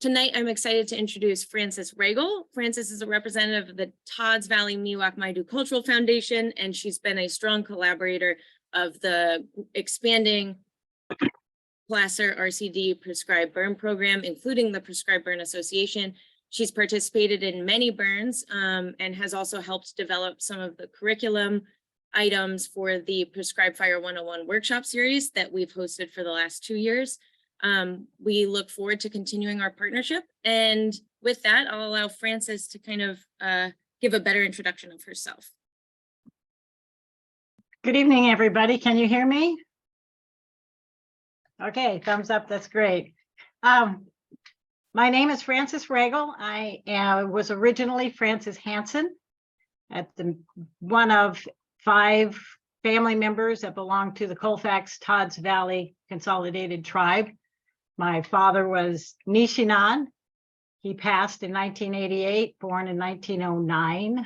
Tonight, I'm excited to introduce Frances Ragle. Frances is a representative of the Todd's Valley Miwok Maidu Cultural Foundation, and she's been a strong collaborator of the expanding Placer RCD prescribed burn program, including the Prescribed Burn Association. She's participated in many burns and has also helped develop some of the curriculum items for the Prescribed Fire 101 workshop series that we've hosted for the last 2 years. We look forward to continuing our partnership. And with that, I'll allow Frances to kind of give a better introduction of herself. Good evening, everybody. Can you hear me? Okay, thumbs up. That's great. My name is Frances Ragle. I was originally Frances Hansen, one of 5 family members that belong to the Colfax Todd's Valley Consolidated Tribe. My father was Nisenan. He passed in 1988, born in 1909.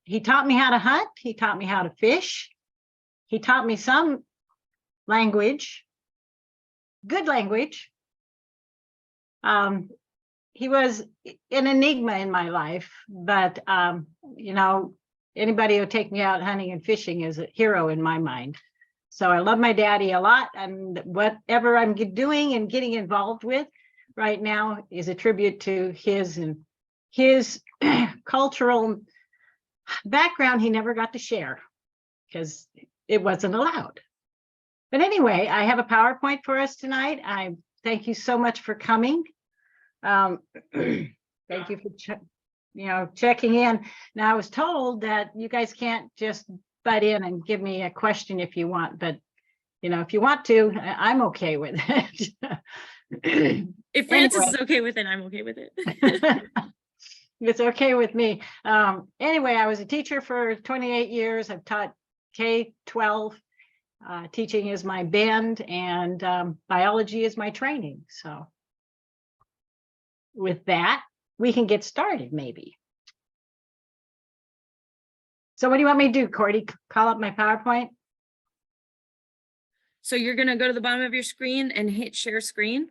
He taught me how to hunt. He taught me how to fish. He taught me some language, good language. He was an enigma in my life, but you know, anybody who take me out hunting and fishing is a hero in my mind. So I love my daddy a lot, and whatever I'm doing and getting involved with right now is a tribute to his cultural background. He never got to share because it wasn't allowed. But anyway, I have a PowerPoint for us tonight. I thank you so much for coming. Thank you for checking in. Now, I was told that you guys can't just butt in and give me a question if you want, but if you want to, I'm okay with it. If Frances is okay with it, I'm okay with it. It's okay with me. Anyway, I was a teacher for 28 years. I've taught K-12. Teaching is my bend, and biology is my training. So with that, we can get started maybe. So what do you want me to do, Cordy? Call up my PowerPoint? So you're going to go to the bottom of your screen and hit share screen.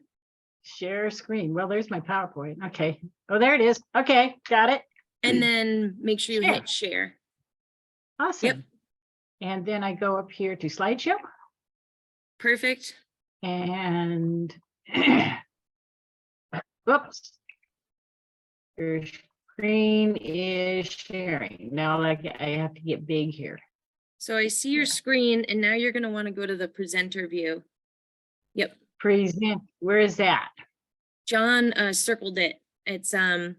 Share screen. Well, there's my PowerPoint. Okay. Oh, there it is. Okay, got it. And then make sure you hit share. Awesome. Yep. And then I go up here to slideshow. Perfect. And whoops. Your screen is sharing. Now I have to get big here. So I see your screen, and now you're going to want to go to the presenter view. Yep. Present. Where is that? John circled it. It's John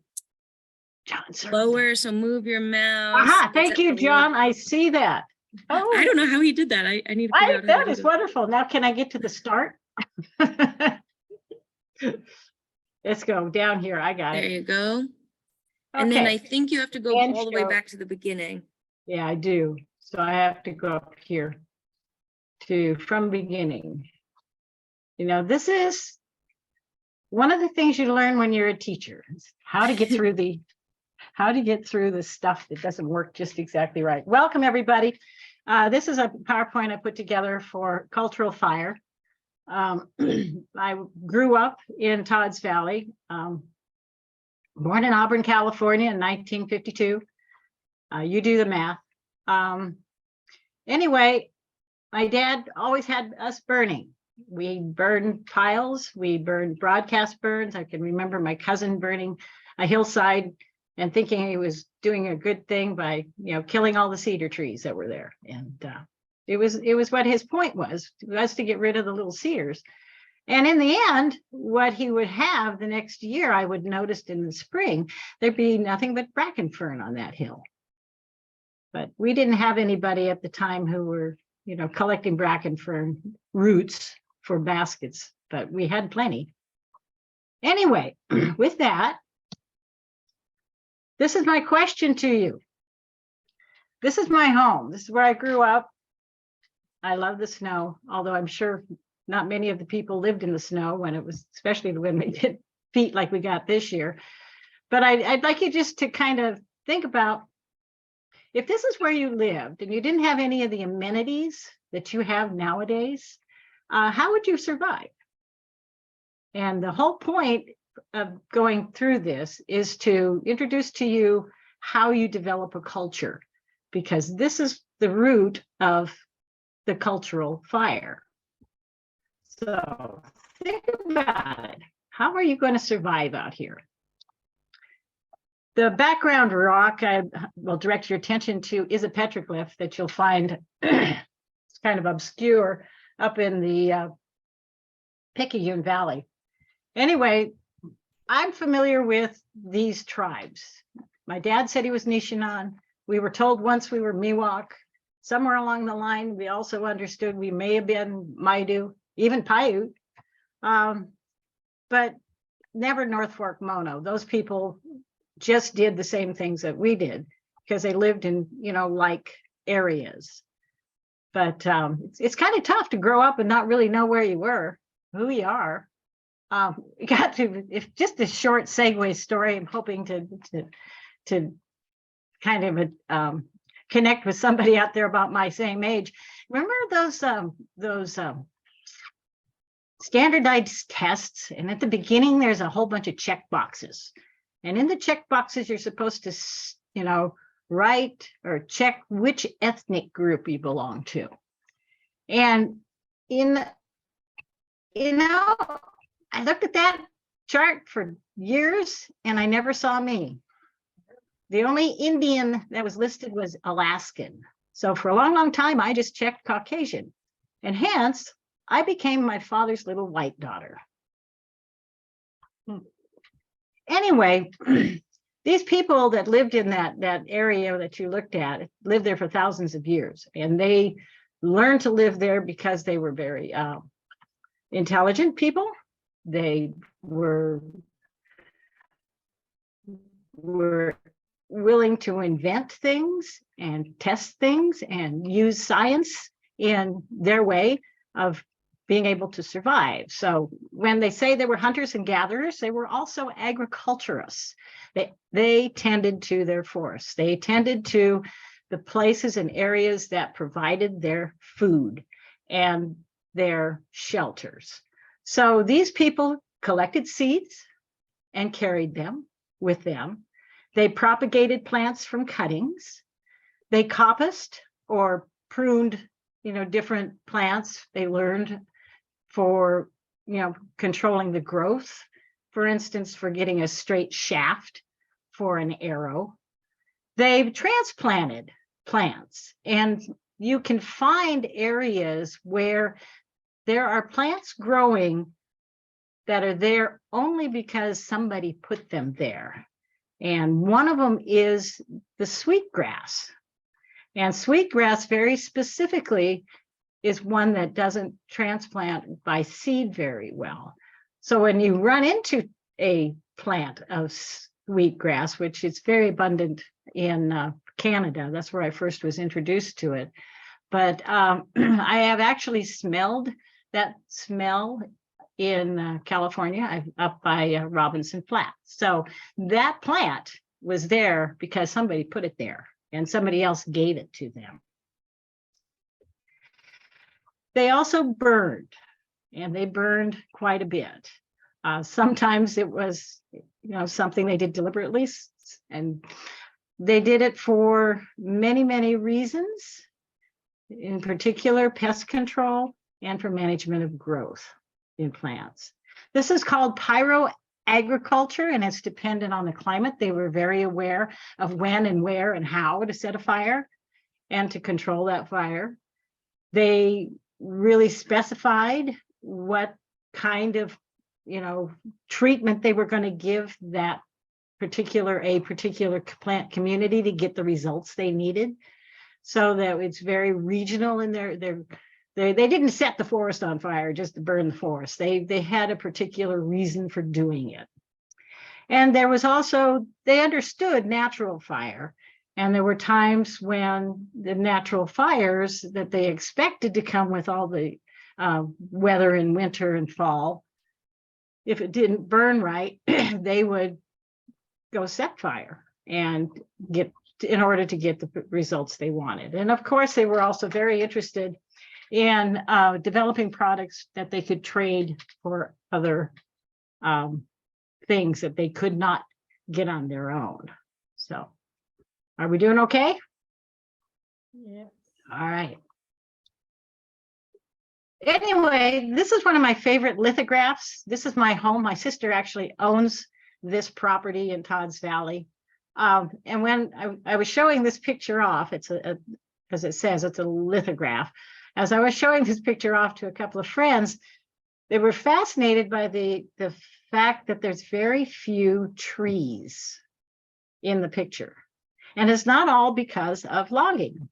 lower, so move your mouse. Aha, thank you, John. I see that. Oh, I don't know how he did that. I need to figure out that is wonderful. Now can I get to the start? Let's go down here. I got it. There you go. And then I think you have to go all the way back to the beginning. Yeah, I do. So I have to go up here to from beginning. This is one of the things you learn when you're a teacher, is how to get through the stuff that doesn't work just exactly right. Welcome, everybody. This is a PowerPoint I put together for Cultural Fire. I grew up in Todd's Valley, born in Auburn, California in 1952. You do the math. Anyway, my dad always had us burning. We burned piles, we burned broadcast burns. I can remember my cousin burning a hillside and thinking he was doing a good thing by, killing all the cedar trees that were there. And it was what his point was to get rid of the little cedars. And in the end, what he would have the next year, I would notice in the spring, there'd be nothing but bracken fern on that hill. But we didn't have anybody at the time who were, collecting bracken fern roots for baskets, but we had plenty. Anyway, with that, this is my question to you. This is my home. This is where I grew up. I love the snow, although I'm sure not many of the people lived in the snow when it was, especially when they did feet like we got this year. But I'd like you just to kind of think about, if this is where you lived and you didn't have any of the amenities that you have nowadays, how would you survive? And the whole point of going through this is to introduce to you how you develop a culture, because this is the root of the cultural fire. So think about it. How are you going to survive out here? The background rock I will direct your attention to is a petroglyph that you'll find it's kind of obscure up in the Picayune Valley. Anyway, I'm familiar with these tribes. My dad said he was Nisenan. We were told once we were Miwok. Somewhere along the line, we also understood we may have been Maidu, even Paiute, but never North Fork Mono. Those people just did the same things that we did because they lived in, like areas. But it's kind of tough to grow up and not really know where you were, who you are. Got to, if just a short segue story, I'm hoping to kind of connect with somebody out there about my same age. Remember those standardized tests? And at the beginning, there's a whole bunch of check boxes. And in the check boxes, you're supposed to, write or check which ethnic group you belong to. And I looked at that chart for years and I never saw me. The only Indian that was listed was Alaskan. So for a long, long time, I just checked Caucasian. And hence, I became my father's little white daughter. Anyway, these people that lived in that area that you looked at lived there for thousands of years. And they learned to live there because they were very intelligent people. They were willing to invent things and test things and use science in their way of being able to survive. So when they say they were hunters and gatherers, they were also agriculturists. They tended to their forests. They tended to the places and areas that provided their food and their shelters. So these people collected seeds and carried them with them. They propagated plants from cuttings. They coppiced or pruned, different plants. They learned for, controlling the growth, for instance, for getting a straight shaft for an arrow. They've transplanted plants, and you can find areas where there are plants growing that are there only because somebody put them there. And one of them is the sweetgrass. And sweetgrass very specifically is one that doesn't transplant by seed very well. So when you run into a plant of wheatgrass, which is very abundant in Canada, that's where I first was introduced to it. But I have actually smelled that smell in California, up by Robinson Flat. So that plant was there because somebody put it there and somebody else gave it to them. They also burned, and they burned quite a bit. Sometimes it was, something they did deliberately, and they did it for many, many reasons, in particular pest control and for management of growth in plants. This is called pyroagriculture, and it's dependent on the climate. They were very aware of when and where and how to set a fire and to control that fire. They really specified what kind of, treatment they were going to give that particular plant community to get the results they needed. So that it's very regional in they didn't set the forest on fire just to burn the forest. They had a particular reason for doing it. And there was also, they understood natural fire. And there were times when the natural fires that they expected to come with all the weather in winter and fall, if it didn't burn right, they would go set fire and in order to get the results they wanted. And of course, they were also very interested in developing products that they could trade for other things that they could not get on their own. So are we doing okay? Yeah. All right. Anyway, this is one of my favorite lithographs. This is my home. My sister actually owns this property in Todd's Valley. And when I was showing this picture off, it's as it says, it's a lithograph. As I was showing this picture off to a couple of friends, they were fascinated by the fact that there's very few trees in the picture. And it's not all because of logging.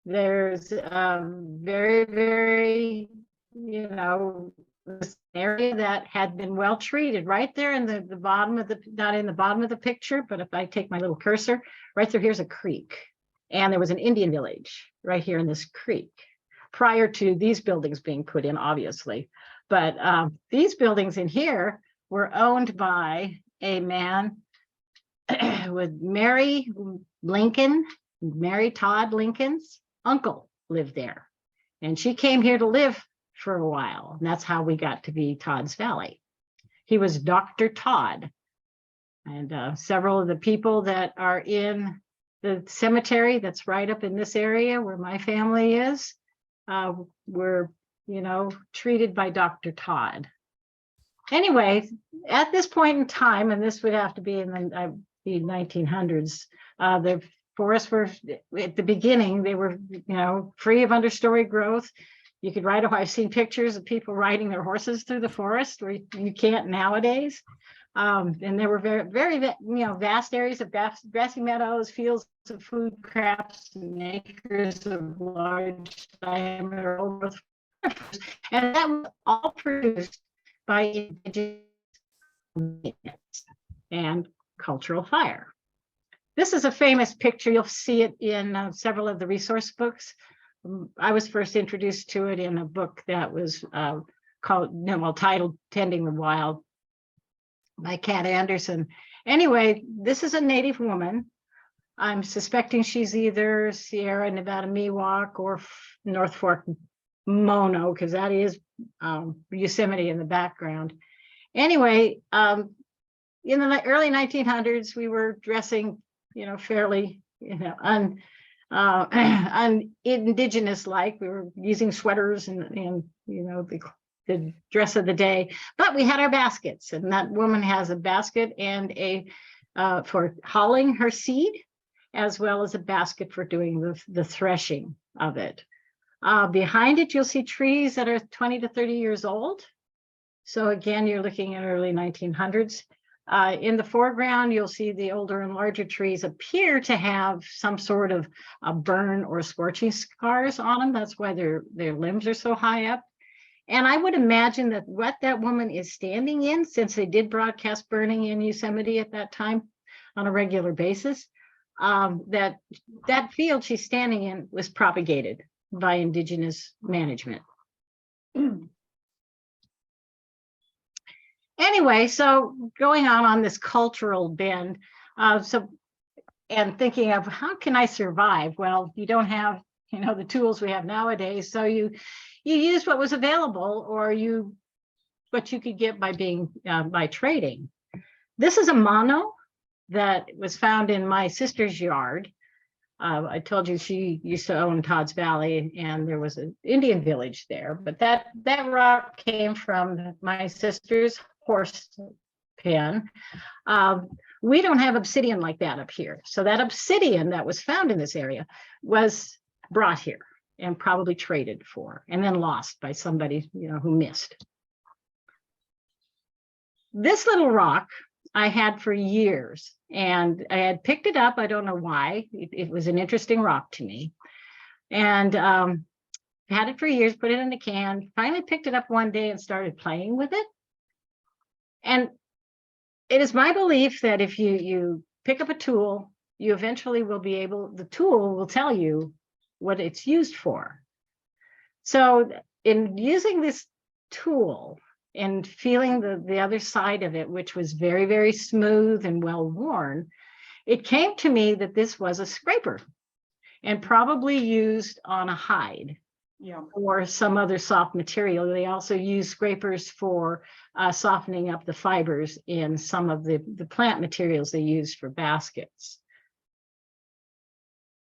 There's very, very, this area that had been well treated right there in the bottom of not in the bottom of the picture, but if I take my little cursor, right there, here's a creek. And there was an Indian village right here in this creek prior to these buildings being put in, obviously. But these buildings in here were owned by a man with Mary Todd Lincoln's uncle lived there. And she came here to live for a while. And that's how we got to be Todd's Valley. He was Dr. Todd. And several of the people that are in the cemetery that's right up in this area where my family is, were, treated by Dr. Todd. Anyway, at this point in time, and this would have to be in the 1900s, the forests were, at the beginning, they were, free of understory growth. You could ride, I've seen pictures of people riding their horses through the forest where you can't nowadays. And there were very, very, vast areas of grassy meadows, fields of food crops, and acres of large diameter old growth. And that was all produced by indigenous and cultural fire. This is a famous picture. You'll see it in several of the resource books. I was first introduced to it in a book that was titled Tending the Wild by Kat Anderson. Anyway, this is a Native woman. I'm suspecting she's either Sierra Nevada Miwok or North Fork Mono, because that is Yosemite in the background. Anyway, in the early 1900s, we were dressing, fairly, indigenous like. We were using sweaters and the dress of the day, but we had our baskets, and that woman has a basket and for hauling her seed, as well as a basket for doing the threshing of it. Behind it, you'll see trees that are 20 to 30 years old. So again, you're looking at early 1900s. In the foreground, you'll see the older and larger trees appear to have some sort of a burn or scorching scars on them. That's why their limbs are so high up. And I would imagine that what that woman is standing in, since they did broadcast burning in Yosemite at that time on a regular basis, that field she's standing in was propagated by indigenous management. Anyway, so going on this cultural bend, and thinking of how can I survive? Well, you don't have, the tools we have nowadays. So you use what was available, or what you could get by trading. This is a mono that was found in my sister's yard. I told you she used to own Todd's Valley, and there was an Indian village there. But that rock came from my sister's horse pen. We don't have obsidian like that up here. So that obsidian that was found in this area was brought here and probably traded for, and then lost by somebody, who missed. This little rock I had for years, and I had picked it up. I don't know why. It was an interesting rock to me, and had it for years, put it in a can, finally picked it up one day and started playing with it. And it is my belief that if you pick up a tool, you eventually will be the tool will tell you what it's used for. So in using this tool and feeling the other side of it, which was very, very smooth and well worn, it came to me that this was a scraper and probably used on a hide. Yeah. or some other soft material. They also use scrapers for softening up the fibers in some of the plant materials they use for baskets.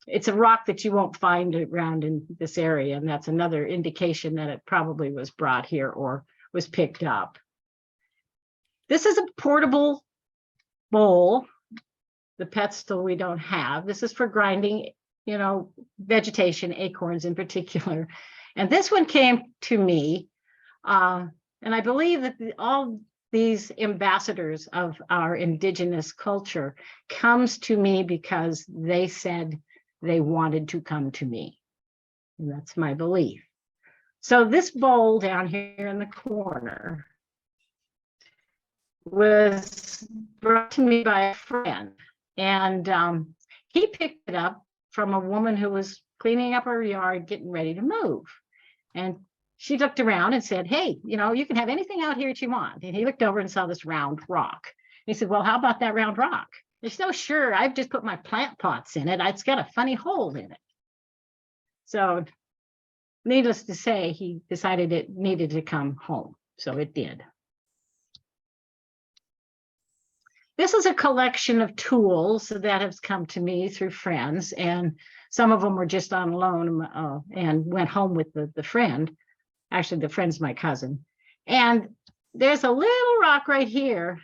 It's a rock that you won't find around in this area, and that's another indication that it probably was brought here or was picked up. This is a portable bowl. The pedestal we don't have. This is for grinding, you know, vegetation, acorns in particular. And this one came to me, and I believe that all these ambassadors of our indigenous culture comes to me because they said they wanted to come to me. And that's my belief. So this bowl down here in the corner was brought to me by a friend, and he picked it up from a woman who was cleaning up her yard, getting ready to move. And she looked around and said, "Hey, you know, you can have anything out here that you want." And he looked over and saw this round rock. He said, "Well, how about that round rock?" There's no, sure, I've just put my plant pots in it. It's got a funny hole in it. So needless to say, he decided it needed to come home. So it did. This is a collection of tools that have come to me through friends, and some of them were just on loan and went home with the friend. Actually, the friend's my cousin. And there's a little rock right here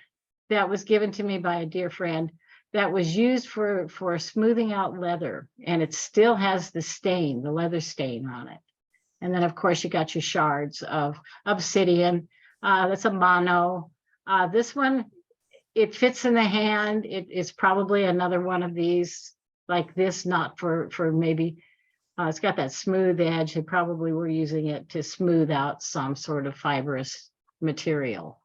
that was given to me by a dear friend that was used for smoothing out leather, and it still has the stain, the leather stain on it. And then, of course, you got your shards of obsidian. That's a mono. This one, it fits in the hand. It is probably another one of these like this, not for maybe, it's got that smooth edge. They probably were using it to smooth out some sort of fibrous material.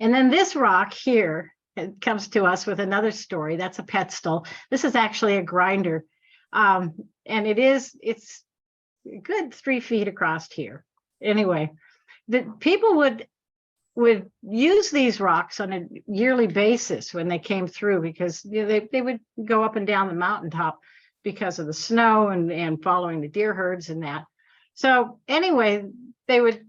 And then this rock here, it comes to us with another story. That's a pedestal. This is actually a grinder. And it's a good 3 feet across here. Anyway, the people would use these rocks on a yearly basis when they came through, because you know, they would go up and down the mountaintop because of the snow and following the deer herds and that. So anyway, they would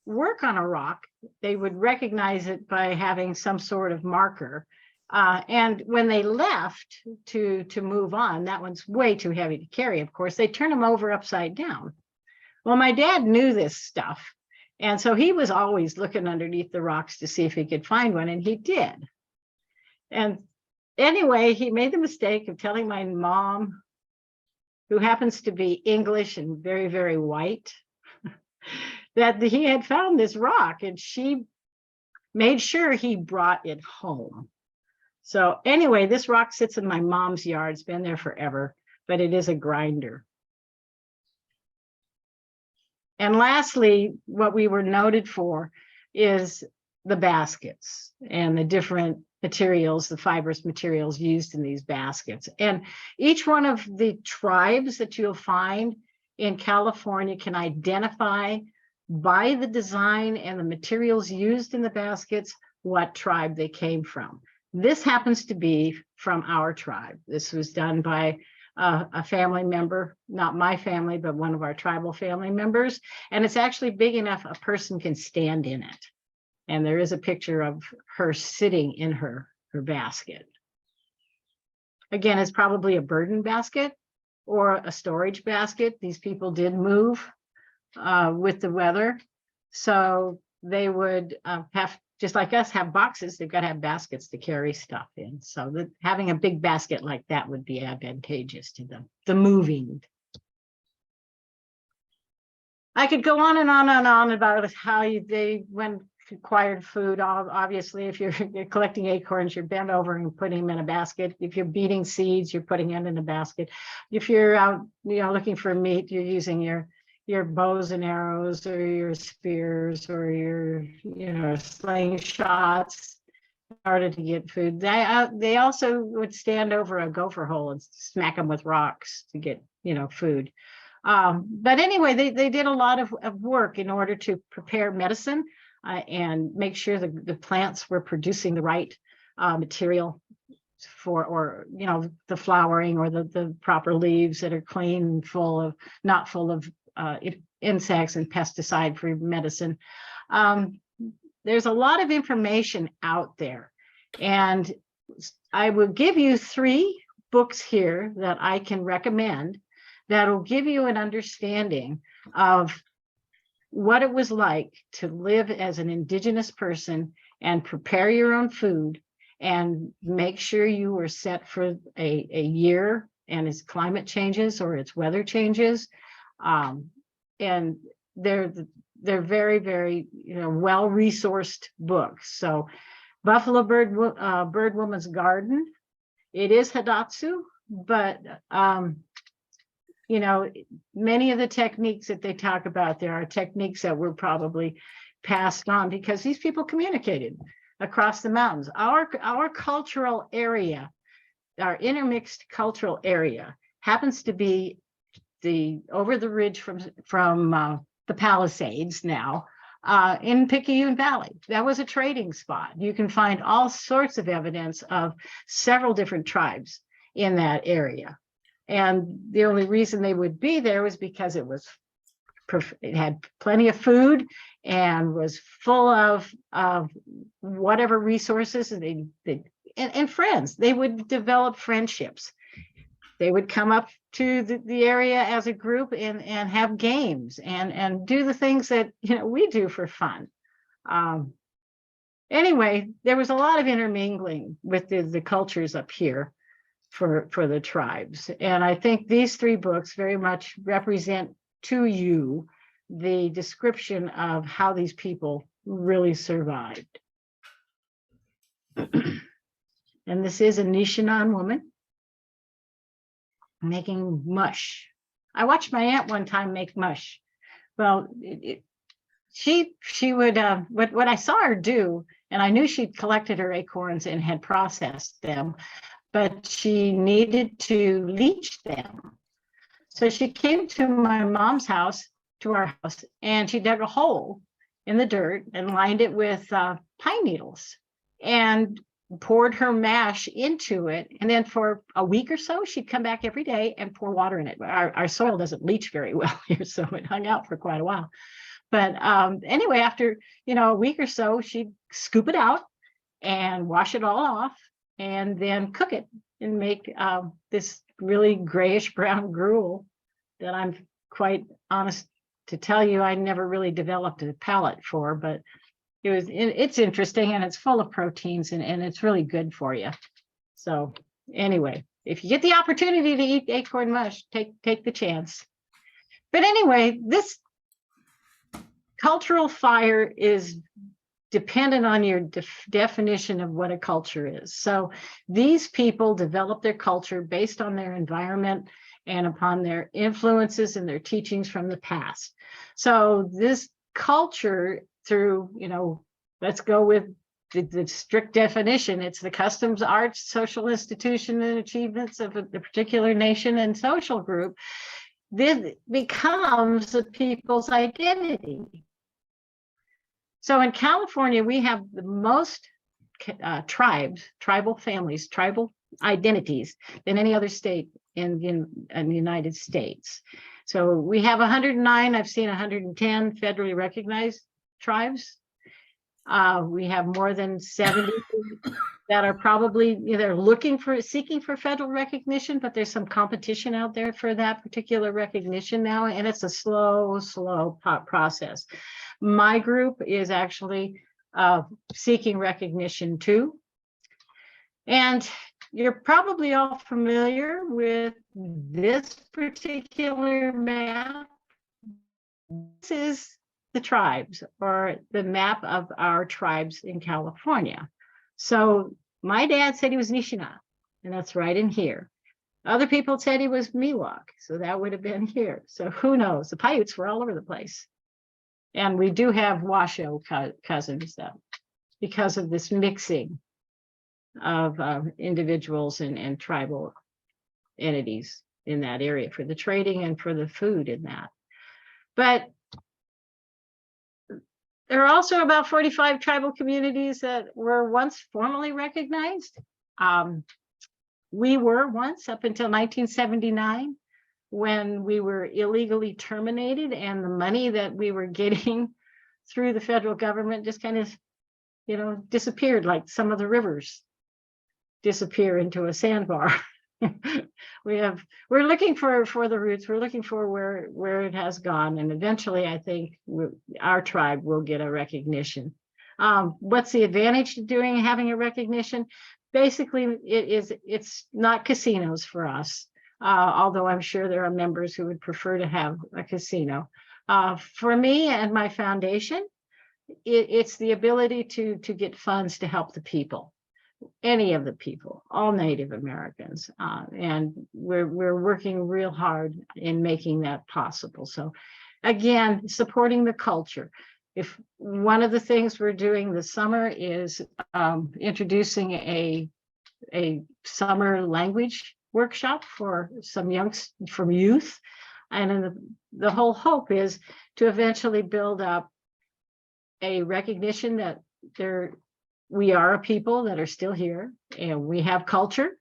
work on a rock. They would recognize it by having some sort of marker. And when they left to move on, that one's way too heavy to carry, of course, they turn them over upside down. Well, my dad knew this stuff. And so he was always looking underneath the rocks to see if he could find one, and he did. And anyway, he made the mistake of telling my mom, who happens to be English and very, very white, that he had found this rock, and she made sure he brought it home. So anyway, this rock sits in my mom's yard. It's been there forever, but it is a grinder. And lastly, what we were noted for is the baskets and the different materials, the fibrous materials used in these baskets. And each one of the tribes that you'll find in California can identify by the design and the materials used in the baskets what tribe they came from. This happens to be from our tribe. This was done by a family member, not my family, but one of our tribal family members. And it's actually big enough a person can stand in it. And there is a picture of her sitting in her basket. Again, it's probably a burden basket or a storage basket. These people did move with the weather. So they would have, just like us, have boxes. They've got to have baskets to carry stuff in. So that having a big basket like that would be advantageous to them, the moving. I could go on and on and on about how they went acquired food. Obviously, if you're collecting acorns, you're bent over and putting them in a basket. If you're beating seeds, you're putting it in a basket. If you're out, looking for meat, you're using your bows and arrows or your spears or your, slingshots in order to get food. They also would stand over a gopher hole and smack them with rocks to get, food. But anyway, they did a lot of work in order to prepare medicine and make sure the plants were producing the right material for, or, you know, the flowering or the proper leaves that are clean and full of, not full of insects and pesticide-free medicine. There's a lot of information out there, and I will give you 3 books here that I can recommend that will give you an understanding of what it was like to live as an Indigenous person and prepare your own food and make sure you were set for a year and its climate changes or its weather changes. And they're very, very, you know, well-resourced books. So Buffalo Bird Woman's Garden, it is Hidatsu, but you know, many of the techniques that they talk about, there are techniques that were probably passed on because these people communicated across the mountains. Our cultural area, our intermixed cultural area, happens to be over the ridge from the Palisades now, in Picayune Valley. That was a trading spot. You can find all sorts of evidence of several different tribes in that area. And the only reason they would be there was because it had plenty of food and was full of whatever resources, and and friends. They would develop friendships. They would come up to the area as a group and have games and do the things that, you know, we do for fun. Anyway, there was a lot of intermingling with the cultures up here for the tribes. And I think these 3 books very much represent to you the description of how these people really survived. And this is a Nisenan woman making mush. I watched my aunt one time make mush. Well, she would, what I saw her do, and I knew she'd collected her acorns and had processed them, but she needed to leach them. So she came to my mom's house, to our house, and she dug a hole in the dirt and lined it with pine needles and poured her mash into it. And then for a week or so, she'd come back every day and pour water in it. Our soil doesn't leach very well here, so it hung out for quite a while. But anyway, after, you know, a week or so, she'd scoop it out and wash it all off, and then cook it and make this really grayish brown gruel that I'm quite honest to tell you I never really developed a palate for, but it's interesting, and it's full of proteins, and it's really good for you. So anyway, if you get the opportunity to eat acorn mush, take the chance. But anyway, this cultural fire is dependent on your definition of what a culture is. So these people develop their culture based on their environment and upon their influences and their teachings from the past. So this culture, through, you know, let's go with the strict definition, it's the customs, arts, social institution, and achievements of a particular nation and social group. This becomes the people's identity. So in California, we have the most tribes, tribal families, tribal identities than any other state in the United States. So we have 109, I've seen 110 federally recognized tribes. We have more than 70 that are probably either seeking for federal recognition, but there's some competition out there for that particular recognition now, and it's a slow process. My group is actually seeking recognition too. And you're probably all familiar with this particular map. This is the tribes, or the map of our tribes in California. So my dad said he was Nisenan, and that's right in here. Other people said he was Miwok, so that would have been here. So who knows? The Paiutes were all over the place. And we do have Washoe cousins, though, because of this mixing of individuals and tribal entities in that area for the trading and for the food in that. But there are also about 45 tribal communities that were once formally recognized. we were once up until 1979, when we were illegally terminated, and the money that we were getting through the federal government just kind of, disappeared like some of the rivers disappear into a sandbar. We're looking for the roots. We're looking for where it has gone, and eventually I think our tribe will get a recognition. What's the advantage to having a recognition? Basically, it's not casinos for us, although I'm sure there are members who would prefer to have a casino. For me and my foundation, it's the ability to get funds to help the people, any of the people, all Native Americans, and we're working real hard in making that possible. So again, supporting the culture. If one of the things we're doing this summer is introducing a summer language workshop for some youth, and the whole hope is to eventually build up a recognition that we are a people that are still here, and we have culture,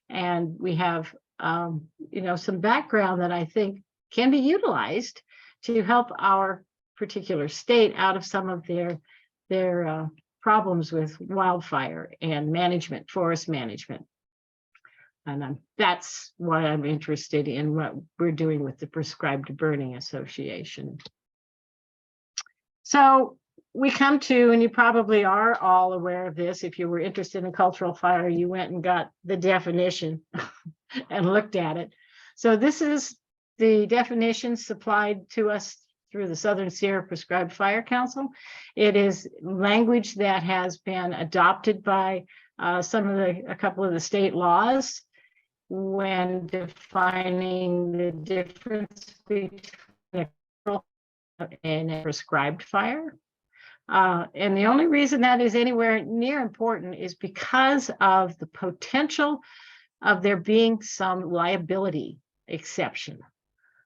and we have some background that I think can be utilized to help our particular state out of some of their problems with wildfire and management, forest management. And that's why I'm interested in what we're doing with the Prescribed Burning Association. So we come to, and you probably are all aware of this, if you were interested in cultural fire, you went and got the definition and looked at it. So this is the definition supplied to us through the Southern Sierra Prescribed Fire Council. It is language that has been adopted by a couple of the state laws when defining the difference between a cultural and a prescribed fire. And the only reason that is anywhere near important is because of the potential of there being some liability exception.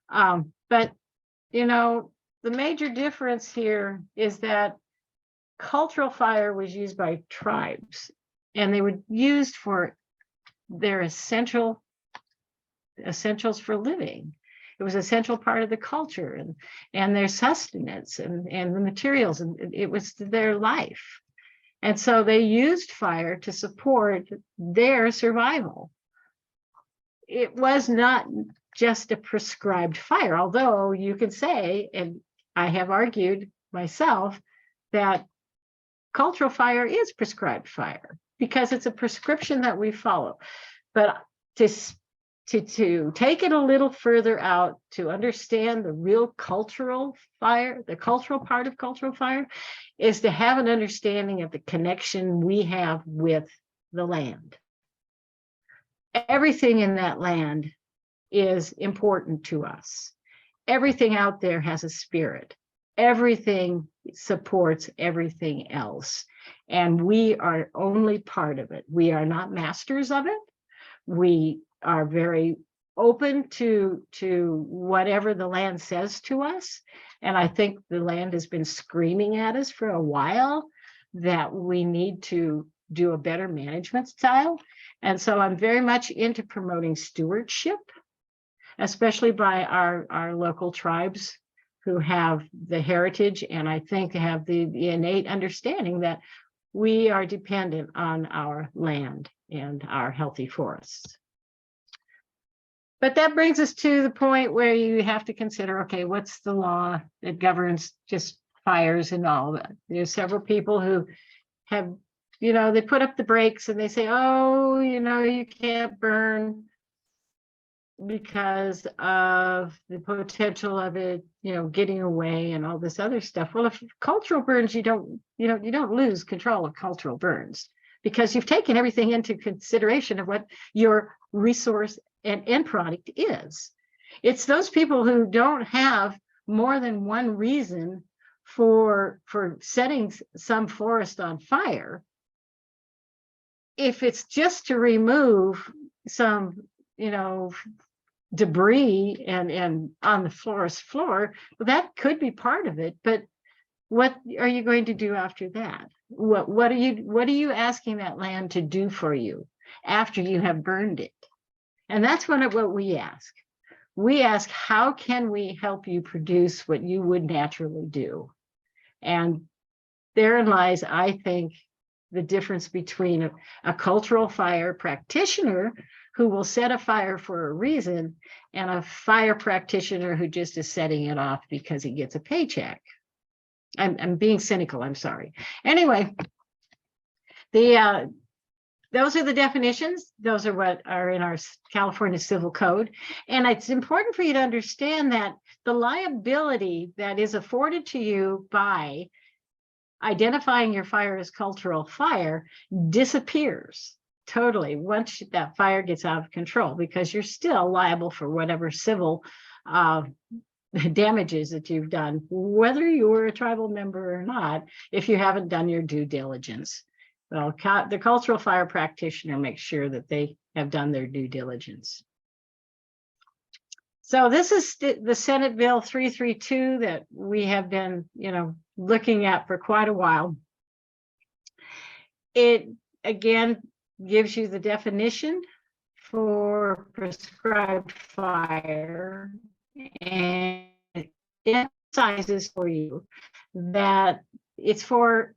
But, the major difference here is that cultural fire was used by tribes, and they were used for their essentials for living. It was an essential part of the culture and their sustenance and the materials, and it was their life. And so they used fire to support their survival. It was not just a prescribed fire, although you can say, and I have argued myself, that cultural fire is prescribed fire because it's a prescription that we follow. But to take it a little further out, to understand the real cultural fire, the cultural part of cultural fire, is to have an understanding of the connection we have with the land. Everything in that land is important to us. Everything out there has a spirit. Everything supports everything else. And we are only part of it. We are not masters of it. We are very open to whatever the land says to us. And I think the land has been screaming at us for a while that we need to do a better management style. And so I'm very much into promoting stewardship, especially by our local tribes who have the heritage, and I think have the innate understanding that we are dependent on our land and our healthy forests. But that brings us to the point where you have to consider, okay, what's the law that governs just fires and all that? There's several people who have, they put up the brakes and they say, oh, you can't burn because of the potential of it, getting away and all this other stuff. Well, if cultural burns, you don't lose control of cultural burns because you've taken everything into consideration of what your resource and end product is. It's those people who don't have more than one reason for setting some forest on fire. If it's just to remove some, debris and on the forest floor, that could be part of it. But what are you going to do after that? What are you asking that land to do for you? after you have burned it. And that's what we ask. We ask, how can we help you produce what you would naturally do? And therein lies, I think, the difference between a cultural fire practitioner who will set a fire for a reason and a fire practitioner who just is setting it off because he gets a paycheck. I'm being cynical, I'm sorry. Anyway, those are the definitions. Those are what are in our California Civil Code. And it's important for you to understand that the liability that is afforded to you by identifying your fire as cultural fire disappears totally once that fire gets out of control, because you're still liable for whatever civil damages that you've done, whether you were a tribal member or not, if you haven't done your due diligence. Well, the cultural fire practitioner makes sure that they have done their due diligence. So this is the Senate Bill 332 that we have been, looking at for quite a while. It again gives you the definition for prescribed fire, and it emphasizes for you that it's for,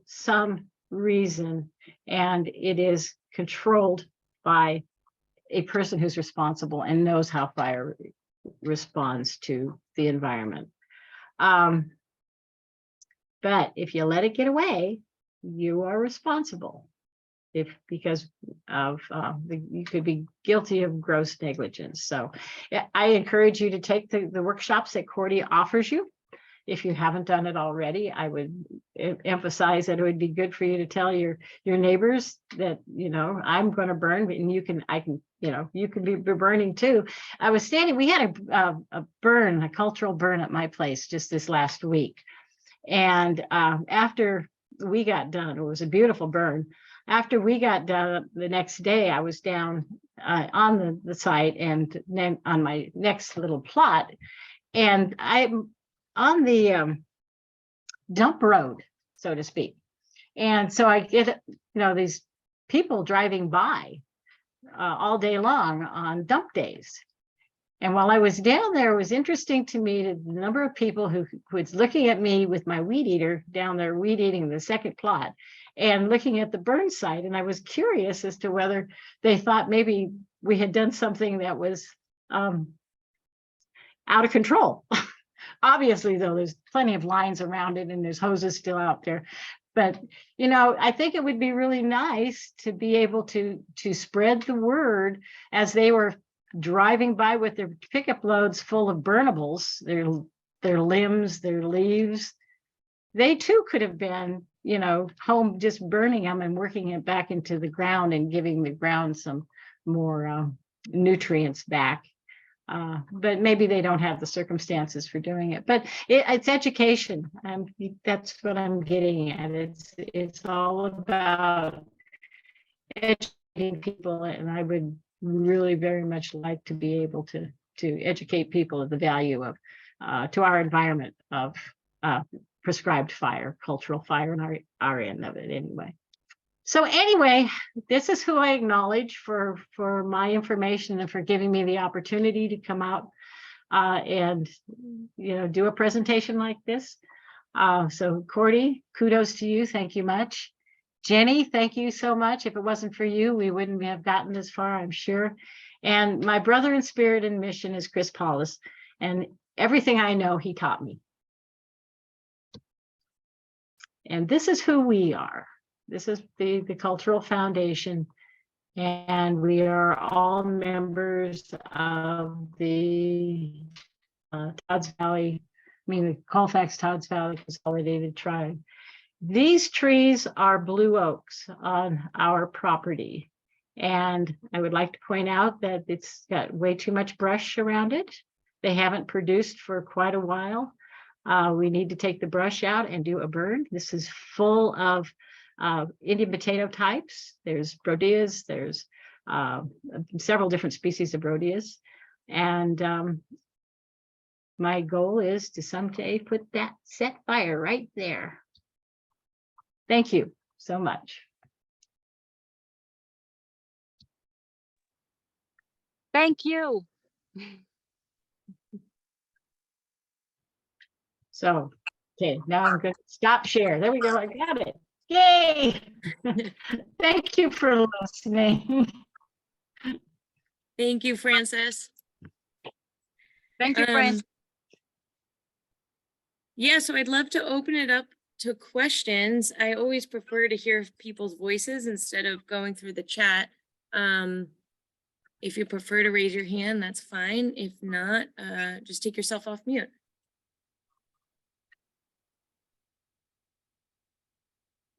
some reason, and it is controlled by a person who's responsible and knows how fire responds to the environment. But if you let it get away, you are responsible. Because of you could be guilty of gross negligence. So I encourage you to take the workshops that Cordy offers you. If you haven't done it already, I would emphasize that it would be good for you to tell your neighbors that, I'm going to burn, and you can be burning too. We had a cultural burn at my place just this last week. And after we got done, it was a beautiful burn. After we got done the next day, I was down on the site and then on my next little plot, and I'm on the dump road, so to speak. And so I get, these people driving by all day long on dump days. And while I was down there, it was interesting to me the number of people who was looking at me with my weed eater down there, weed eating the second plot and looking at the burn site. And I was curious as to whether they thought maybe we had done something that was out of control. Obviously, though, there's plenty of lines around it and there's hoses still out there. But, I think it would be really nice to be able to spread the word as they were driving by with their pickup loads full of burnables, their limbs, their leaves. They too could have been, home just burning them and working it back into the ground and giving the ground some more nutrients back. But maybe they don't have the circumstances for doing it. But it's education. That's what I'm getting at. It's all about educating people, and I would really very much like to be able to educate people of the value of to our environment of prescribed fire, cultural fire, and our end of it anyway. So anyway, this is who I acknowledge for my information and for giving me the opportunity to come out and do a presentation like this. So Cordy, kudos to you. Thank you much. Jenny, thank you so much. If it wasn't for you, we wouldn't have gotten this far, I'm sure. And my brother in spirit and mission is Chris Paulus, and everything I know, he taught me. And this is who we are. This is the Cultural Foundation, and we are all members of the Todd's Valley, the Colfax Todd's Valley Consolidated Tribe. These trees are blue oaks on our property. And I would like to point out that it's got way too much brush around it. They haven't produced for quite a while. We need to take the brush out and do a burn. This is full of Indian potato types. There's brodias, there's several different species of brodias. And my goal is to someday put that set fire right there. Thank you so much. Thank you. So, okay, now I'm going to stop share. There we go. I got it. Yay. Thank you for listening. Thank you, Frances. Thank you, friends. Yeah, so I'd love to open it up to questions. I always prefer to hear people's voices instead of going through the chat. If you prefer to raise your hand, that's fine. If not, just take yourself off mute.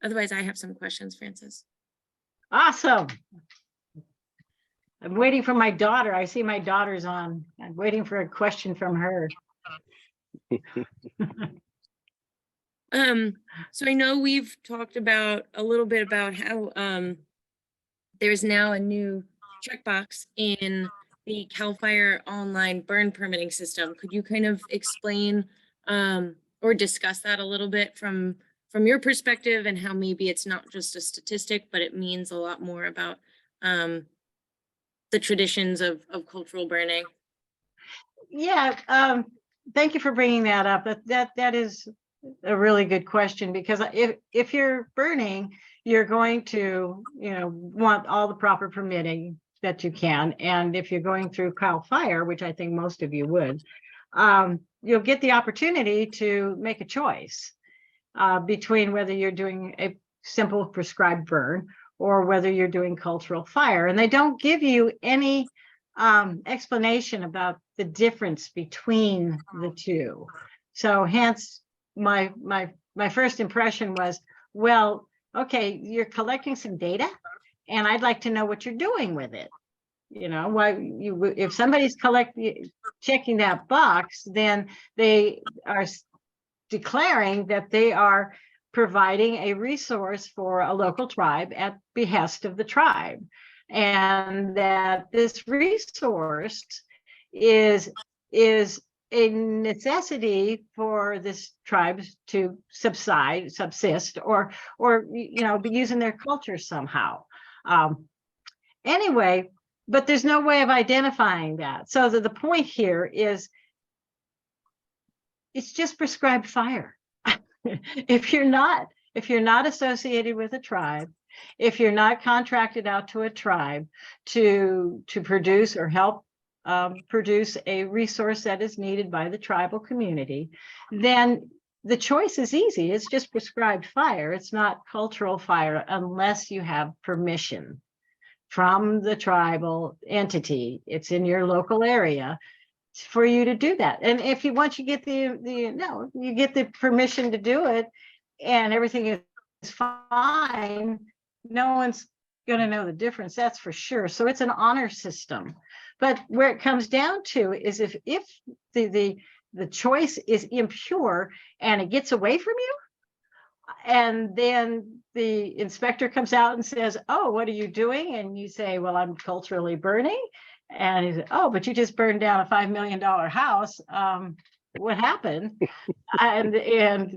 Otherwise, I have some questions, Frances. Awesome. I'm waiting for my daughter. I see my daughter's on. I'm waiting for a question from her. So I know we've talked about a little bit about how there's now a new checkbox in the CAL FIRE online burn permitting system. Could you kind of explain or discuss that a little bit from your perspective, and how maybe it's not just a statistic, but it means a lot more about the traditions of cultural burning? Yeah, thank you for bringing that up. That is a really good question, because if you're burning, you're going to, want all the proper permitting that you can. And if you're going through CAL FIRE, which I think most of you would, you'll get the opportunity to make a choice between whether you're doing a simple prescribed burn or whether you're doing cultural fire. And they don't give you any explanation about the difference between the two. So hence my first impression was, well, okay, you're collecting some data and I'd like to know what you're doing with it. If somebody's checking that box, then they are declaring that they are providing a resource for a local tribe at behest of the tribe, and that this resource is a necessity for this tribe to subsist, or be using their culture somehow. Anyway, but there's no way of identifying that. So the point here is it's just prescribed fire. If you're not associated with a tribe, if you're not contracted out to a tribe to produce or help produce a resource that is needed by the tribal community, then the choice is easy. It's just prescribed fire. It's not cultural fire unless you have permission from the tribal entity. It's in your local area for you to do that. And if once you get you get the permission to do it and everything is fine, no one's going to know the difference, that's for sure. So it's an honor system. But where it comes down to is if the choice is impure and it gets away from you, and then the inspector comes out and says, "Oh, what are you doing?" And you say, "Well, I'm culturally burning." And he said, "Oh, but you just burned down a $5 million house. What happened?" and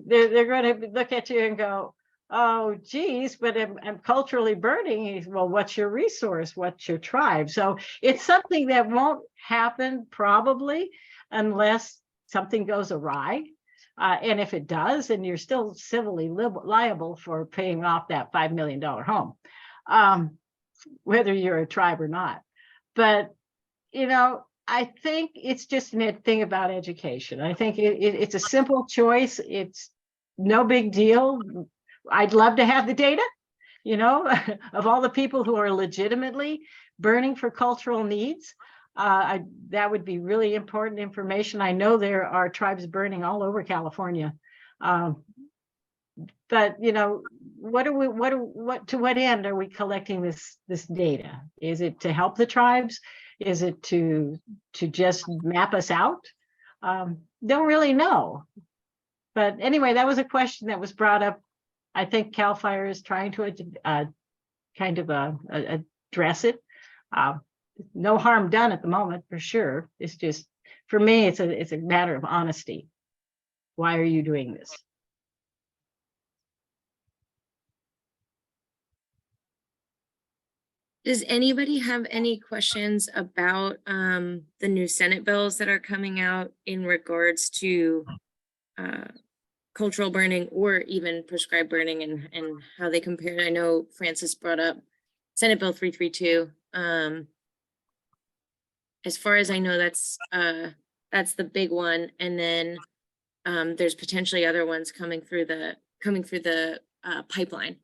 they're going to look at you and go, "Oh, geez, but I'm culturally burning." He said, "Well, what's your resource? What's your tribe?" So it's something that won't happen probably unless something goes awry. And if it does, then you're still civilly liable for paying off that $5 million home, whether you're a tribe or not. But I think it's just a thing about education. I think it's a simple choice. It's no big deal. I'd love to have the data, of all the people who are legitimately burning for cultural needs. That would be really important information. I know there are tribes burning all over California. But to what end are we collecting this data? Is it to help the tribes? Is it to just map us out? Don't really know. But anyway, that was a question that was brought up. I think CAL FIRE is trying to address it. No harm done at the moment, for sure. It's just, for me, it's a matter of honesty. Why are you doing this? Does anybody have any questions about the new Senate bills that are coming out in regards to cultural burning or even prescribed burning and how they compare? I know Francis brought up Senate Bill 332. As far as I know, that's the big one, and then there's potentially other ones coming through the pipeline.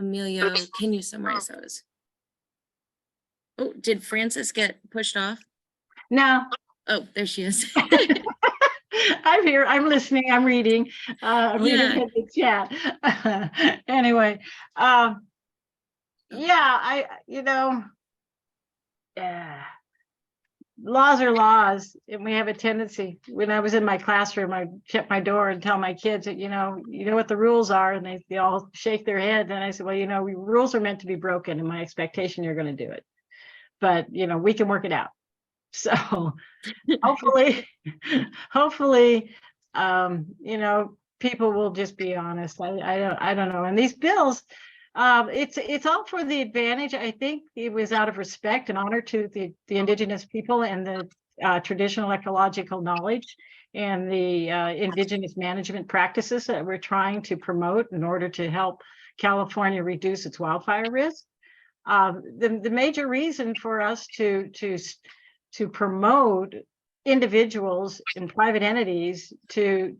Emilio, can you summarize those? Oh, did Francis get pushed off? No, Oh, there she is. I'm here. I'm listening. I'm reading. I'm Yeah. reading the chat. Anyway, yeah, laws are laws, and we have a tendency. When I was in my classroom, I shut my door and tell my kids that, you know what the rules are, and they all shake their head. And I said, well, rules are meant to be broken, and my expectation you're going to do it. But we can work it out. So hopefully, people will just be honest. I don't know. And these bills, it's all for the advantage. I think it was out of respect and honor to the indigenous people and the traditional ecological knowledge and the indigenous management practices that we're trying to promote in order to help California reduce its wildfire risk. The major reason for us to promote individuals and private entities to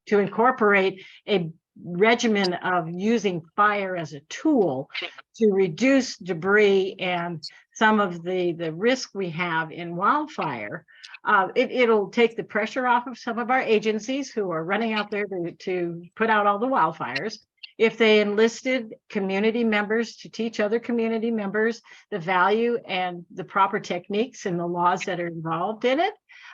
incorporate a regimen of using fire as a tool to reduce debris and some of the risk we have in wildfire. It'll take the pressure off of some of our agencies who are running out there to put out all the wildfires. If they enlisted community members to teach other community members the value and the proper techniques and the laws that are involved in it,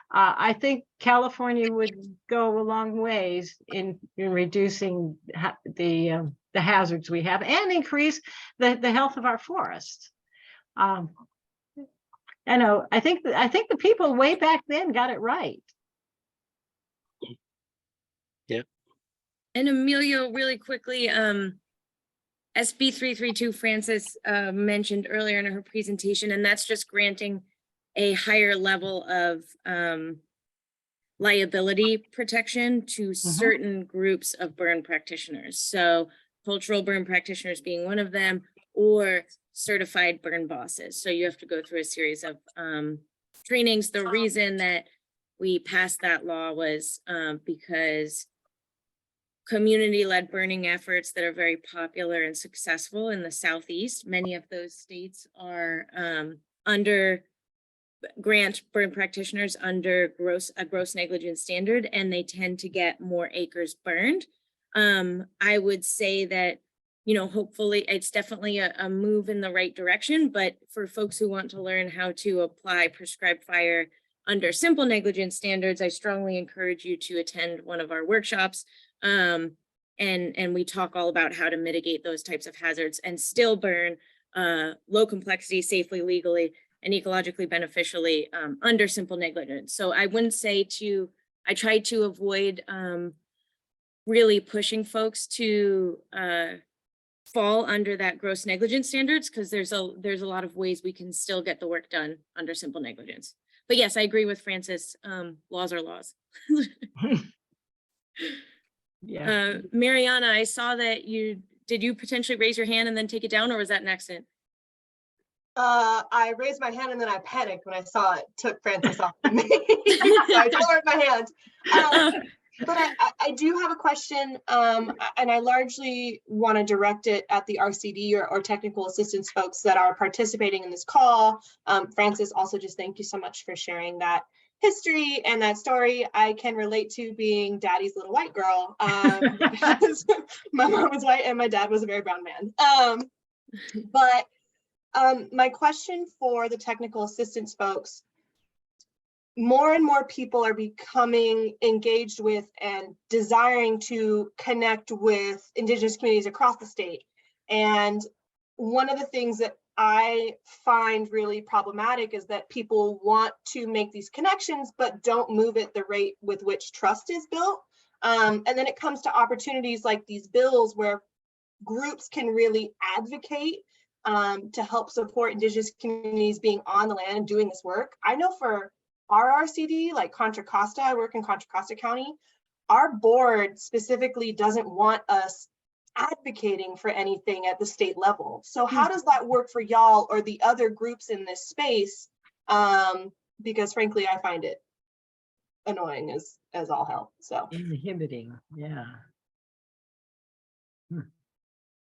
I think California would go a long ways in reducing the hazards we have and increase the health of our forests. I think the people way back then got it right. And Emilio, really quickly, SB 332, Francis mentioned earlier in her presentation, and that's just granting a higher level of liability protection to certain groups of burn practitioners. So cultural burn practitioners being one of them, or certified burn bosses. So you have to go through a series of trainings. The reason that we passed that law was because community-led burning efforts that are very popular and successful in the Southeast. Many of those states are grant burn practitioners under a gross negligence standard, and they tend to get more acres burned. I would say that, hopefully it's definitely a move in the right direction, but for folks who want to learn how to apply prescribed fire under simple negligence standards, I strongly encourage you to attend one of our workshops. And we talk all about how to mitigate those types of hazards and still burn low complexity, safely, legally, and ecologically beneficially under simple negligence. So I wouldn't say I try to avoid really pushing folks to fall under that gross negligence standards, because there's a lot of ways we can still get the work done under simple negligence. But yes, I agree with Francis. Laws are laws. Yeah. Mariana, I saw that did you potentially raise your hand and then take it down, or was that an accident? I raised my hand and then I panicked when I saw it took Francis off of me. So I lowered my hand. But I do have a question, and I largely want to direct it at the RCD or technical assistance folks that are participating in this call. Francis, also just thank you so much for sharing that history and that story. I can relate to being daddy's little white girl, because my mom was white and my dad was a very brown man. But my question for the technical assistance folks, more and more people are becoming engaged with and desiring to connect with Indigenous communities across the state. And one of the things that I find really problematic is that people want to make these connections, but don't move at the rate with which trust is built. And then it comes to opportunities like these bills where groups can really advocate to help support Indigenous communities being on the land and doing this work. I know for our RCD, like Contra Costa, I work in Contra Costa County, our board specifically doesn't want us advocating for anything at the state level. So how does that work for y'all or the other groups in this space? Because frankly, I find it annoying as all hell. So Inhibiting, yeah.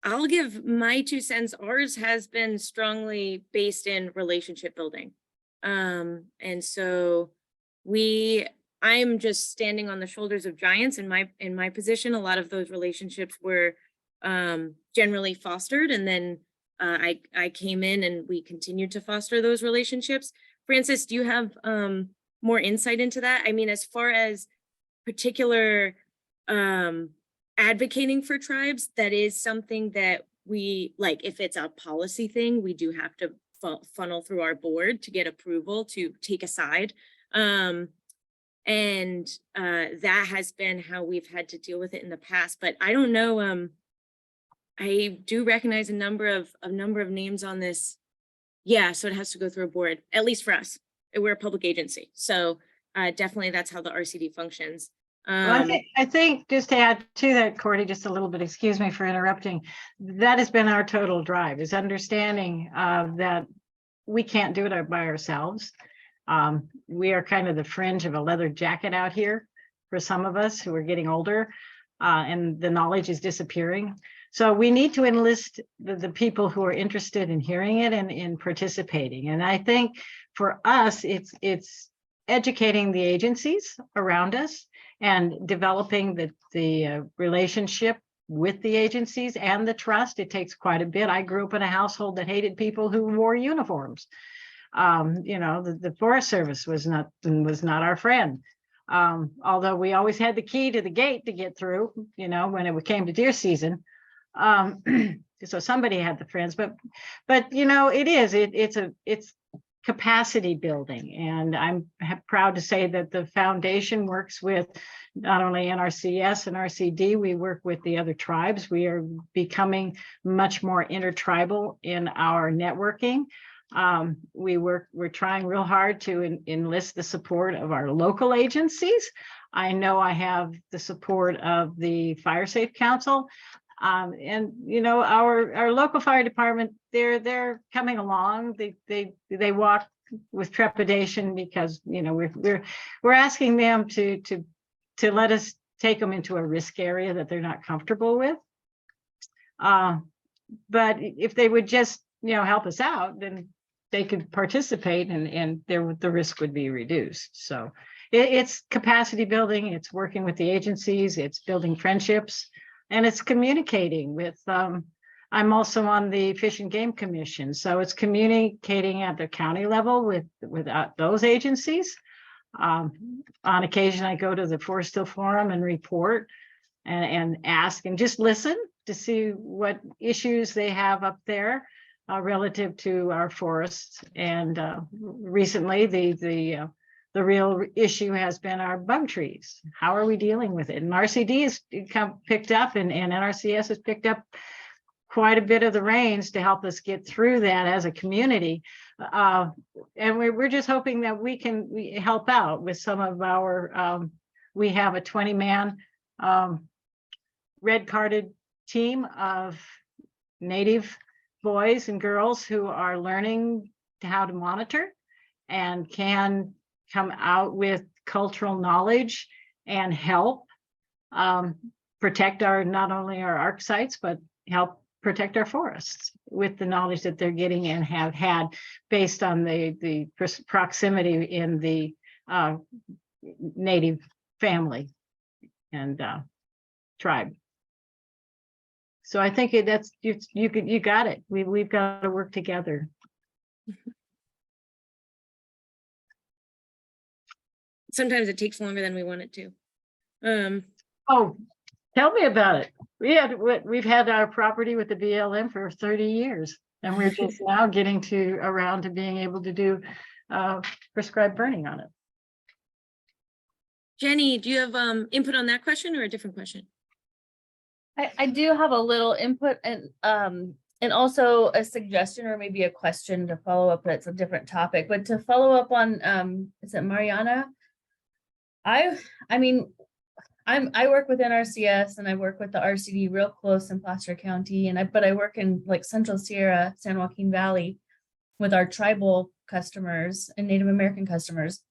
I'll give my 2 cents. Ours has been strongly based in relationship building. And so I'm just standing on the shoulders of giants in my position. A lot of those relationships were generally fostered, and then I came in and we continued to foster those relationships. Francis, do you have more insight into that? I mean, as far as particular advocating for tribes, that is something that we, like, if it's a policy thing, we do have to funnel through our board to get approval to take a side. And that has been how we've had to deal with it in the past. But I don't know, I do recognize a number of names on this. Yeah, so it has to go through a board, at least for us. We're a public agency. So definitely that's how the RCD functions. Well, I think just to add to that, Cordy, just a little bit, excuse me for interrupting, that has been our total drive, is understanding that we can't do it by ourselves. We are kind of the fringe of a leather jacket out here for some of us who are getting older, and the knowledge is disappearing. So we need to enlist the people who are interested in hearing it and in participating. And I think for us, it's educating the agencies around us and developing the relationship with the agencies and the trust. It takes quite a bit. I grew up in a household that hated people who wore uniforms. You know, the Forest Service was not our friend. Although we always had the key to the gate to get through, you know, when it came to deer season. So somebody had the friends, but you know, it's capacity building. And I'm proud to say that the foundation works with not only NRCS and RCD, we work with the other tribes. We are becoming much more intertribal in our networking. We're trying real hard to enlist the support of our local agencies. I know I have the support of the Fire Safe Council. And you know, our local fire department, they're coming along. They walk with trepidation because, you know, we're asking them to let us take them into a risk area that they're not comfortable with. But if they would just, you know, help us out, then they could participate and the risk would be reduced. So it's capacity building, it's working with the agencies, it's building friendships. And it's communicating with, I'm also on the Fish and Game Commission. So it's communicating at the county level with those agencies. On occasion, I go to the Forest Hill Forum and report and ask and just listen to see what issues they have up there relative to our forests. And recently, the real issue has been our bum trees. How are we dealing with it? And RCD has picked up and NRCS has picked up quite a bit of the reins to help us get through that as a community. And we're just hoping that we can help out with some of our, we have a 20-man red carded team of Native boys and girls who are learning how to monitor and can come out with cultural knowledge and help protect not only our ARC sites, but help protect our forests with the knowledge that they're getting and have had based on the proximity in the Native family and tribe. So I think that's you got it. We've got to work together. Sometimes it takes longer than we want it to. Oh, tell me about it. We've had our property with the BLM for 30 years, and we're just now getting around to being able to do prescribed burning on it. Jenny, do you have input on that question or a different question? I do have a little input and also a suggestion or maybe a question to follow up. That's a different topic, but to follow up on is it Mariana? I mean, I work within RCS and I work with the RCD real close in Placer County, but I work in like Central Sierra, San Joaquin Valley with our tribal customers and Native American customers.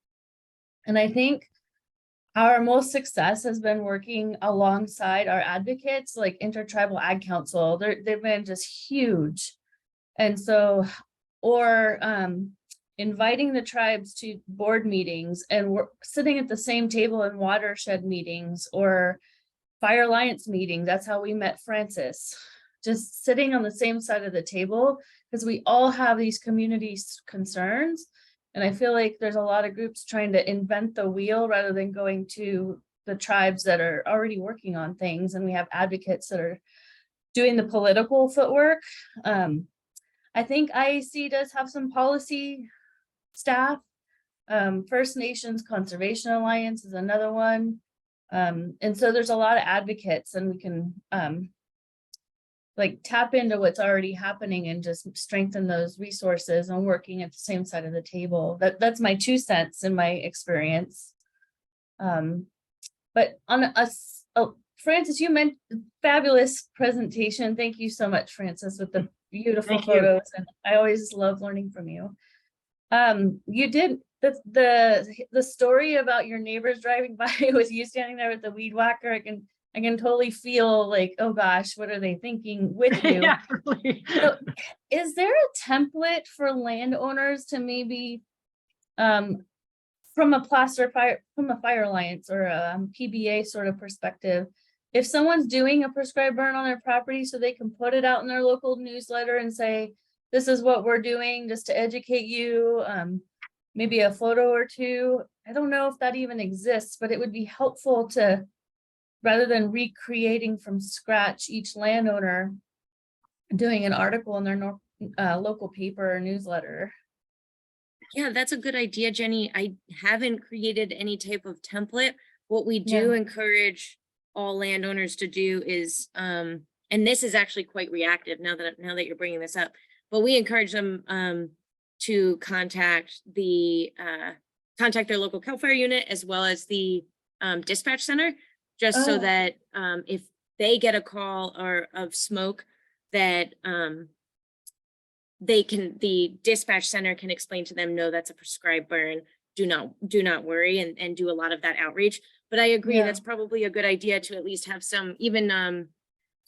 And I think our most success has been working alongside our advocates, like Intertribal Ag Council. They've been just huge. And so, or inviting the tribes to board meetings, and we're sitting at the same table in watershed meetings or Fire Alliance meetings. That's how we met Francis. Just sitting on the same side of the table, because we all have these community concerns. And I feel like there's a lot of groups trying to invent the wheel rather than going to the tribes that are already working on things. And we have advocates that are doing the political footwork. I think IAC does have some policy staff. First Nations Conservation Alliance is another one. And so there's a lot of advocates, and we can like tap into what's already happening and just strengthen those resources and working at the same side of the table. That's my 2 cents in my experience. But on us, Francis, you meant fabulous presentation. Thank you so much, Francis, with the beautiful photos. And I always love learning from you. You did the story about your neighbors driving by with you standing there with the weed whacker. I can totally feel like, oh gosh, what are they thinking with you? Yeah, really. So, is there a template for landowners to maybe from a Fire Alliance or a PBA sort of perspective, if someone's doing a prescribed burn on their property, so they can put it out in their local newsletter and say, this is what we're doing just to educate you, maybe a photo or two. I don't know if that even exists, but it would be helpful to, rather than recreating from scratch, each landowner doing an article in their local paper or newsletter. Yeah, that's a good idea, Jenny. I haven't created any type of template. What we do encourage all landowners to do is, and this is actually quite reactive now that you're bringing this up, but we encourage them to contact their local CAL FIRE unit as well as the dispatch center, just so that if they get a call of smoke, that the dispatch center can explain to them, no, that's a prescribed burn. Do not worry, and do a lot of that outreach. But I agree, that's probably a good idea to at least have some even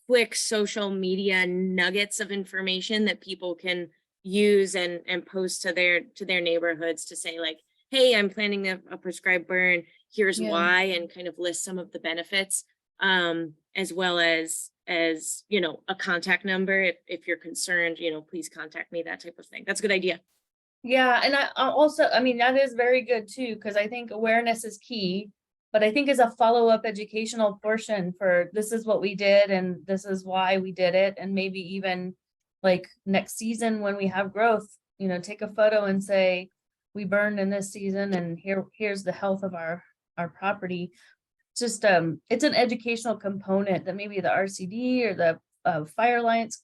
quick social media nuggets of information that people can use and post to their neighborhoods to say like, hey, I'm planning a prescribed burn. Here's why, and kind of list some of the benefits, as well as a contact number. If you're concerned, please contact me, that type of thing. That's a good idea. Yeah, and I mean, that is very good too, because I think awareness is key, but I think as a follow-up educational portion for this is what we did and this is why we did it, and maybe even like next season when we have growth, take a photo and say, we burned in this season and here's the health of our property. Just it's an educational component that maybe the RCD or the Fire Alliance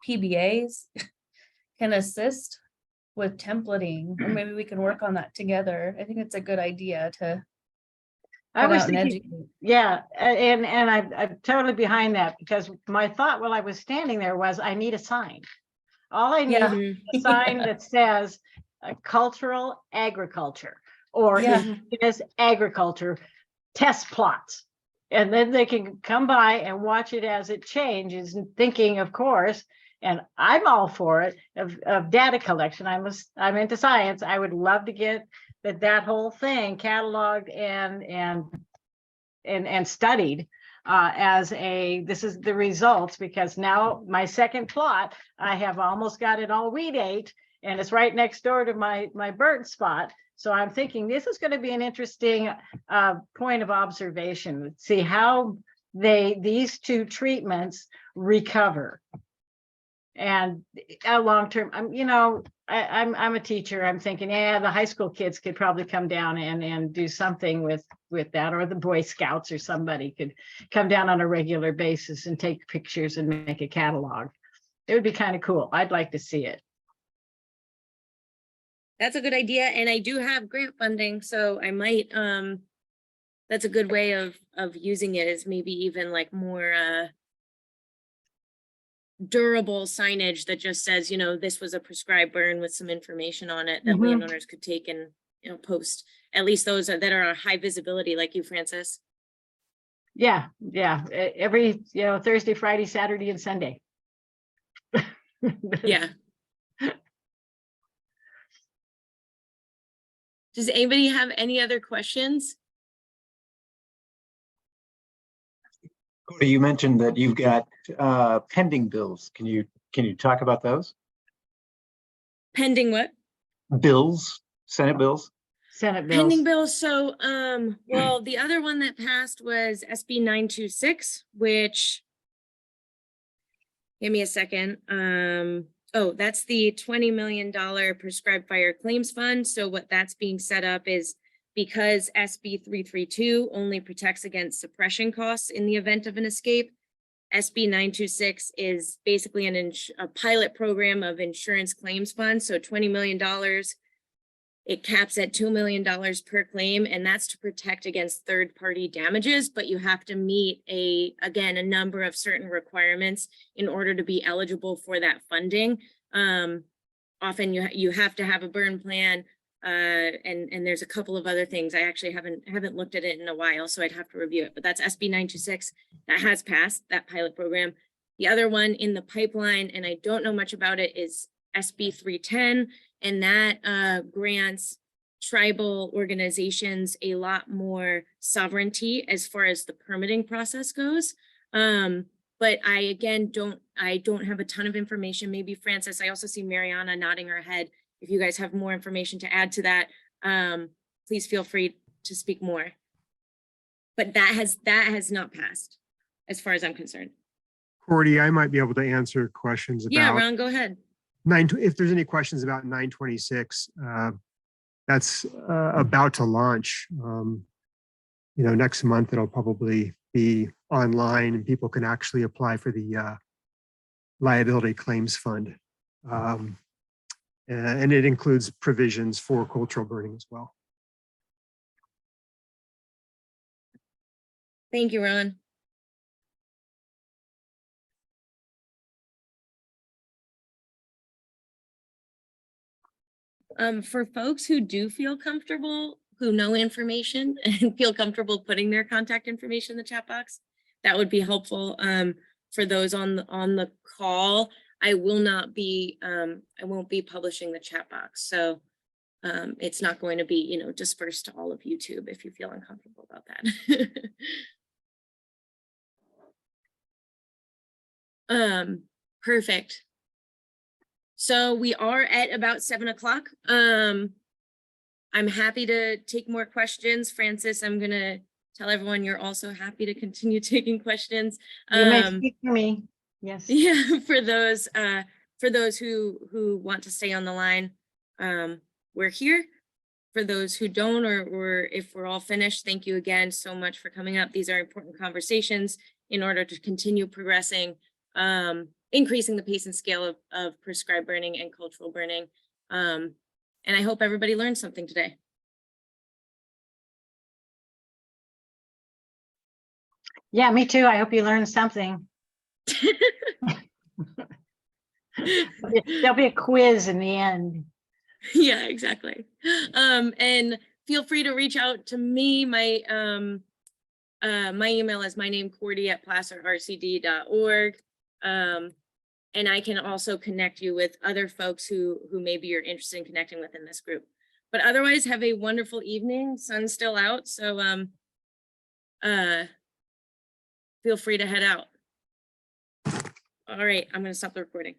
PBAs can assist with templating, or maybe we can work on that together. I think it's a good idea to I was and thinking, educate. yeah, and I'm totally behind that, because my thought while I was standing there was, I need a sign. All I need is a sign that says cultural agriculture, or indigenous agriculture test plots. And then they can come by and watch it as it changes, and thinking, of course, and I'm all for it, of data collection. I'm into science. I would love to get that whole thing cataloged and studied as this is the results, because now my second plot, I have almost got it all weed ate, and it's right next door to my bird spot. So I'm thinking this is going to be an interesting point of observation. See how these two treatments recover. And a long-term, I'm a teacher. I'm thinking, yeah, the high school kids could probably come down and do something with that, or the Boy Scouts or somebody could come down on a regular basis and take pictures and make a catalog. It would be kind of cool. I'd like to see it. That's a good idea. And I do have grant funding, so I might, that's a good way of using it, is maybe even like more durable signage that just says, this was a prescribed burn with some information on it that Mhm. landowners could take and, post, at least those that are high visibility, like you, Francis. Yeah. Every, Thursday, Friday, Saturday, and Sunday. Yeah. Does anybody have any other questions? Cody, you mentioned that you've got pending bills. Can you talk about those? Pending what? Bills, Senate bills? Senate bills. Pending bills. So, well, the other one that passed was SB 926, which, give me a second. Oh, that's the $20 million prescribed fire claims fund. So what that's being set up is, because SB 332 only protects against suppression costs in the event of an escape, SB 926 is basically a pilot program of insurance claims fund. So $20 million. It caps at $2 million per claim, and that's to protect against third-party damages, but you have to meet a number of certain requirements in order to be eligible for that funding. Often you have to have a burn plan, and there's a couple of other things. I actually haven't looked at it in a while, so I'd have to review it, but that's SB 926 that has passed that pilot program. The other one in the pipeline, and I don't know much about it, is SB 310. And that grants tribal organizations a lot more sovereignty as far as the permitting process goes. But I don't have a ton of information. Maybe Francis, I also see Mariana nodding her head. If you guys have more information to add to that, please feel free to speak more. But that has not passed, as far as I'm concerned. Cordy, I might be able to answer questions about. Yeah, Ron, go ahead. If there's any questions about 926, that's about to launch. Next month it'll probably be online and people can actually apply for the liability claims fund. And it includes provisions for cultural burning as well. Thank you, Ron. For folks who do feel comfortable, who know information and feel comfortable putting their contact information in the chat box, that would be helpful. For those on the call, I won't be publishing the chat box. So it's not going to be, dispersed to all of YouTube if you feel uncomfortable about that. Perfect. So we are at about 7 o'clock. I'm happy to take more questions. Francis, I'm going to tell everyone you're also happy to continue taking questions. You may speak for me. Yes. Yeah, for those who want to stay on the line, we're here. For those who don't, or if we're all finished, thank you again so much for coming up. These are important conversations in order to continue progressing, increasing the pace and scale of prescribed burning and cultural burning. And I hope everybody learned something today. Yeah, me too. I hope you learned something. There'll be a quiz in the end. Yeah, exactly. And feel free to reach out to me. My email is mynamecordy@placerrcd.org. And I can also connect you with other folks who maybe you're interested in connecting with in this group. But otherwise, have a wonderful evening. Sun's still out, so feel free to head out. All right, I'm going to stop the recording.